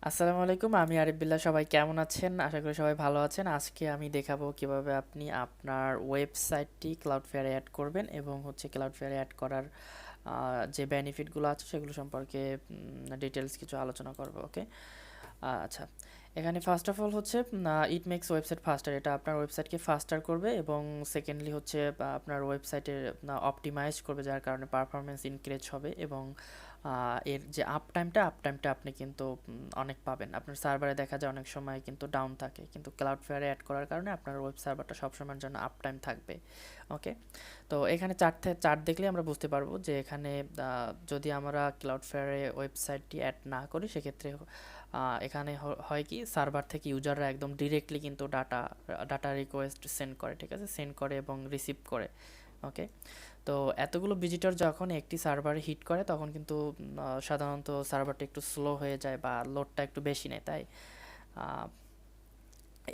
আসসালামু আলাইকুম, আমি আরিফ বিল্লাহ। সবাই কেমন আছেন? আশা করি সবাই ভালো আছেন। আজকে আমি দেখাবো কিভাবে আপনি আপনার ওয়েবসাইটটি ক্লাউডফ্লেয়ারে অ্যাড করবেন এবং ক্লাউডফ্লেয়ারে অ্যাড করার যে বেনিফিটগুলো আছে সেগুলো সম্পর্কে ডিটেলস কিছু আলোচনা করব। ওকে, আচ্ছা। এখানে first of all it makes website faster. এটা আপনার ওয়েবসাইটকে ফাস্টার করবে এবং সেকেন্ডলি আপনার ওয়েবসাইটের অপটিমাইজ করবে, যার কারণে পারফরমেন্স ইনক্রিজ হবে এবং এর যে আপ টাইমটা আপনি কিন্তু অনেক পাবেন। আপনার সার্ভারে দেখা যায় অনেক সময় কিন্তু ডাউন থাকে, কিন্তু ক্লাউডফ্লেয়ারে অ্যাড করার কারণে আপনার ওয়েব সার্ভারটা সবসময়ের জন্য আপ টাইম থাকবে। ওকে, তো এখানে চার্ট দেখলে আমরা বুঝতে পারবো যে এখানে যদি আমরা ক্লাউডফ্লেয়ারে ওয়েবসাইটটি অ্যাড না করি সেক্ষেত্রে এখানে হয় কি, সার্ভার থেকে ইউজাররা একদম ডিরেক্টলি কিন্তু ডাটা রিকোয়েস্ট সেন্ড করে, ঠিক আছে, সেন্ড করে এবং রিসিভ করে। ওকে, তো এতগুলো ভিজিটর যখন একটি সার্ভারে হিট করে তখন কিন্তু সাধারণত সার্ভারটা একটু স্লো হয়ে যায় বা লোডটা একটু বেশি নেয়, তাই আহ,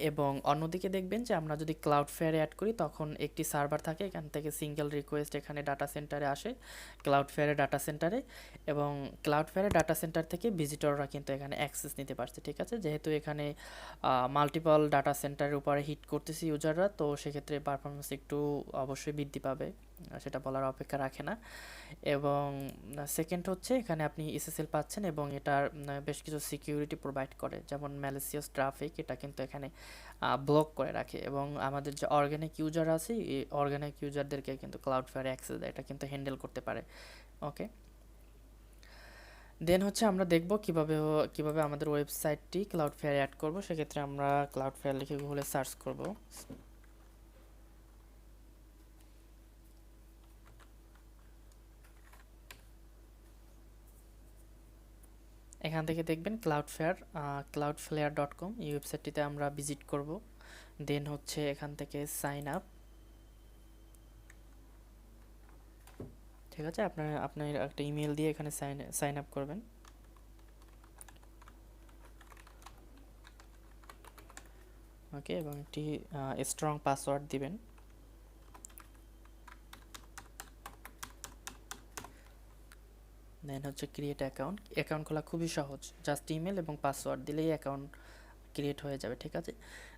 এবং অন্যদিকে দেখবেন যে আমরা যদি ক্লাউডফ্লেয়ারে অ্যাড করি তখন একটি সার্ভার থাকে, এখান থেকে সিঙ্গেল রিকোয়েস্ট এখানে ডাটা সেন্টারে আসে, ক্লাউডফ্লেয়ারে ডাটা সেন্টারে, এবং ক্লাউডফ্লেয়ারে ডাটা সেন্টার থেকে ভিজিটররা কিন্তু এখানে অ্যাক্সেস নিতে পারছে, ঠিক আছে। যেহেতু এখানে মাল্টিপল ডাটা সেন্টারের উপরে হিট করতেছে ইউজাররা, তো সেক্ষেত্রে পারফরমেন্স একটু অবশ্যই বৃদ্ধি পাবে, সেটা বলার অপেক্ষা রাখে না। এবং সেকেন্ড এখানে আপনি এসএসএল পাচ্ছেন এবং এটার বেশ কিছু সিকিউরিটি প্রোভাইড করে, যেমন ম্যালিসিয়াস ট্রাফিক, এটা কিন্তু এখানে ব্লক করে রাখে এবং আমাদের যে অর্গানিক ইউজার আছে এই অর্গানিক ইউজারদেরকে কিন্তু ক্লাউডফ্লেয়ারে অ্যাক্সেস দেয়, এটা কিন্তু হ্যান্ডেল করতে পারে। ওকে, দেন আমরা দেখব কিভাবে আমাদের ওয়েবসাইটটি ক্লাউডফ্লেয়ারে অ্যাড করব। সেক্ষেত্রে আমরা ক্লাউডফ্লেয়ার লিখে গুগলে সার্চ করব। এখান থেকে দেখবেন cloudflare.com, এই ওয়েবসাইটটিতে আমরা ভিজিট করব। দেন এখান থেকে সাইন আপ, ঠিক আছে। আপনার একটা ইমেল দিয়ে এখানে সাইন আপ করবেন। ওকে, এবং একটি স্ট্রং পাসওয়ার্ড দিবেন। দেন ক্রিয়েট অ্যাকাউন্ট। অ্যাকাউন্ট খোলা খুবই সহজ, জাস্ট ইমেল এবং পাসওয়ার্ড দিলেই অ্যাকাউন্ট ক্রিয়েট হয়ে যাবে, ঠিক আছে।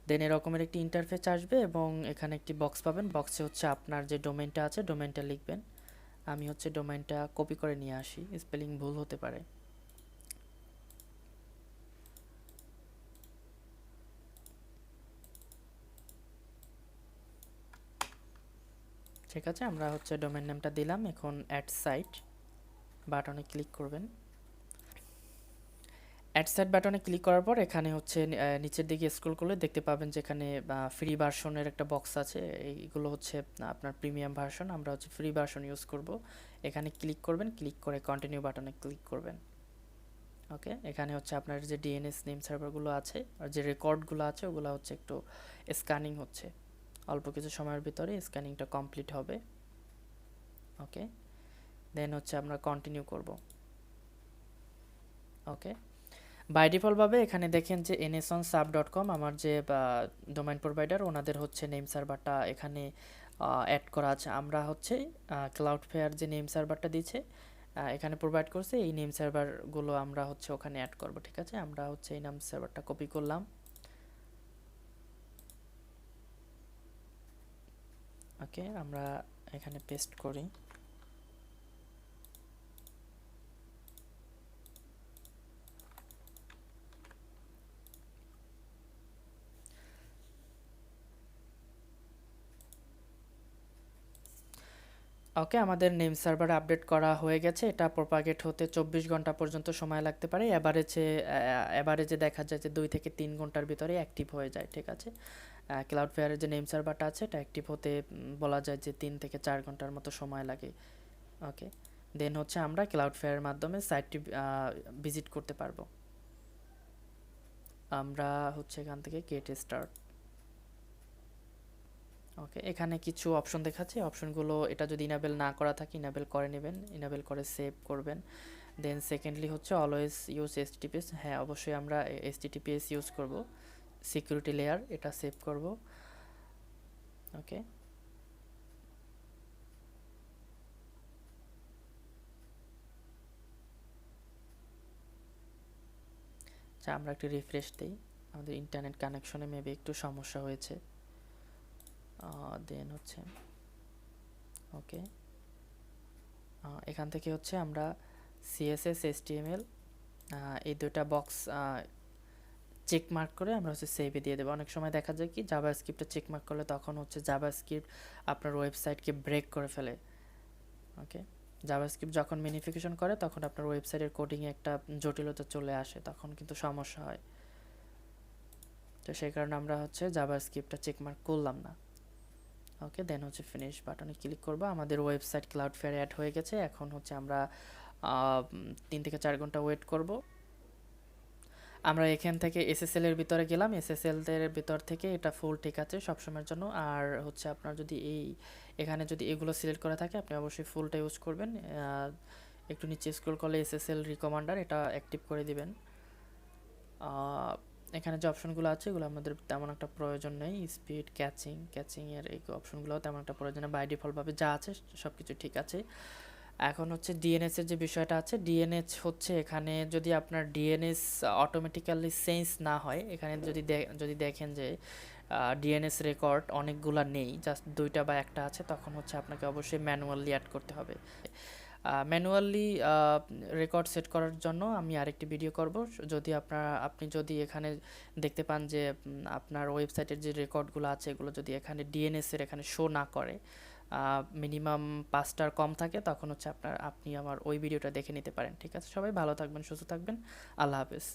দেন এরকমের একটি ইন্টারফেস আসবে এবং এখানে একটি বক্স পাবেন। বক্সে আপনার যে ডোমেইনটা আছে ডোমেইনটা লিখবেন। আমি ডোমেইনটা কপি করে নিয়ে আসি, স্পেলিং ভুল হতে পারে। ঠিক আছে, আমরা ডোমেইন নেমটা দিলাম। এখন অ্যাড সাইট বাটনে ক্লিক করবেন। অ্যাড সাইট বাটনে ক্লিক করার পর এখানে নিচের দিকে স্ক্রল করলে দেখতে পাবেন যে এখানে ফ্রি ভার্সনের একটা বক্স আছে। এইগুলো আপনার প্রিমিয়াম ভার্সন, আমরা ফ্রি ভার্সন ইউজ করব। এখানে ক্লিক করবেন, ক্লিক করে কন্টিনিউ বাটনে ক্লিক করবেন। ওকে, এখানে আপনার যে ডিএনএস নেম সার্ভারগুলো আছে আর যে রেকর্ডগুলো আছে ওগুলো একটু স্ক্যানিং হচ্ছে, অল্প কিছু সময়ের ভিতরে স্ক্যানিংটা কমপ্লিট হবে। ওকে, দেন আমরা কন্টিনিউ করব। ওকে, বাই ডিফল্টভাবে এখানে দেখেন যে nsonsub.com আমার যে ডোমেইন প্রোভাইডার, ওনাদের নেম সার্ভারটা এখানে অ্যাড করা আছে। আমরা ক্লাউডফ্লেয়ার যে নেম সার্ভারটা দিচ্ছে এখানে প্রোভাইড করছে, এই নেম সার্ভারগুলো আমরা ওখানে অ্যাড করব, ঠিক আছে। আমরা এই নেম সার্ভারটা কপি করলাম। ওকে, আমরা এখানে পেস্ট করি। ওকে, আমাদের নেম সার্ভার আপডেট করা হয়ে গেছে। এটা প্রপাগেট হতে 24 ঘন্টা পর্যন্ত সময় লাগতে পারে। অ্যাভারেজে দেখা যায় যে 2 থেকে 3 ঘন্টার ভিতরে অ্যাক্টিভ হয়ে যায়, ঠিক আছে। ক্লাউডফ্লেয়ারের যে নেম সার্ভারটা আছে এটা অ্যাক্টিভ হতে বলা যায় যে 3 থেকে 4 ঘন্টার মতো সময় লাগে। ওকে, দেন আমরা ক্লাউডফ্লেয়ারের মাধ্যমে সাইটটি ভিজিট করতে পারবো। আমরা এখান থেকে গেট স্টার্ট। ওকে, এখানে কিছু অপশন দেখাচ্ছে, অপশনগুলো এটা যদি ইনাবেল না করা থাকে ইনাবেল করে নেবেন, ইনাবেল করে সেভ করবেন। Then secondly always use HTTPS. হ্যাঁ, অবশ্যই আমরা এইচটিটিপিএস ইউজ করব। সিকিউরিটি লেয়ার এটা সেভ করব। ওকে, আচ্ছা, আমরা একটু রিফ্রেশ দিই। আমাদের ইন্টারনেট কানেকশনে মেবি একটু সমস্যা হয়েছে। দেন হচ্ছে ওকে, এখান থেকে হচ্ছে আমরা সিএসএস এইচটিএমএল এই দুইটা বক্স চেক মার্ক করে আমরা হচ্ছে সেভে দিয়ে দেবো। অনেক সময় দেখা যায় কি জাভাস্ক্রিপ্টে চেক মার্ক করলে তখন হচ্ছে জাভাস্ক্রিপ্ট আপনার ওয়েবসাইটকে ব্রেক করে ফেলে। ওকে, জাভাস্ক্রিপ্ট যখন মিনিফিকেশন করে তখন আপনার ওয়েবসাইটের কোডিংয়ে একটা জটিলতা চলে আসে, তখন কিন্তু সমস্যা হয়। তো সেই কারণে আমরা হচ্ছে জাভাস্ক্রিপ্টটা চেক মার্ক করলাম না। ওকে, দেন হচ্ছে ফিনিশ বাটনে ক্লিক করবো। আমাদের ওয়েবসাইট ক্লাউডফ্লেয়ারে অ্যাড হয়ে গেছে। এখন হচ্ছে আমরা 3 থেকে 4 ঘন্টা ওয়েট করব। আমরা এখান থেকে এসএসএল এর ভিতরে গেলাম। এসএসএল এর ভিতর থেকে এটা ফুল ঠিক আছে সবসময়ের জন্য। আর হচ্ছে আপনার যদি এখানে যদি এগুলো সিলেক্ট করা থাকে আপনি অবশ্যই ফুলটা ইউজ করবেন। একটু নিচে স্ক্রল করলে এসএসএল রিকমান্ডার এটা অ্যাক্টিভ করে দিবেন। এখানে যে অপশনগুলো আছে এগুলো আমাদের তেমন একটা প্রয়োজন নেই। স্পিড, ক্যাচিংয়ের এই অপশনগুলোও তেমন একটা প্রয়োজন নেই। বাই ডিফল্টভাবে যা আছে সব কিছু ঠিক আছে। এখন হচ্ছে ডিএনএস এর যে বিষয়টা আছে, ডিএনএস হচ্ছে এখানে যদি আপনার ডিএনএস অটোমেটিক্যালি চেঞ্জ না হয়, এখানে যদি দেখেন যে ডিএনএস রেকর্ড অনেকগুলা নেই, জাস্ট 2টা বা 1টা আছে, তখন হচ্ছে আপনাকে অবশ্যই ম্যানুয়ালি অ্যাড করতে হবে। ম্যানুয়ালি রেকর্ড সেট করার জন্য আমি আরেকটি ভিডিও করব। যদি আপনি যদি এখানে দেখতে পান যে আপনার ওয়েবসাইটের যে রেকর্ডগুলো আছে এগুলো যদি এখানে ডিএনএস এর এখানে শো না করে, মিনিমাম 5টার কম থাকে, তখন হচ্ছে আপনি আমার ওই ভিডিওটা দেখে নিতে পারেন। ঠিক আছে, সবাই ভালো থাকবেন, সুস্থ থাকবেন, আল্লাহ হাফেজ।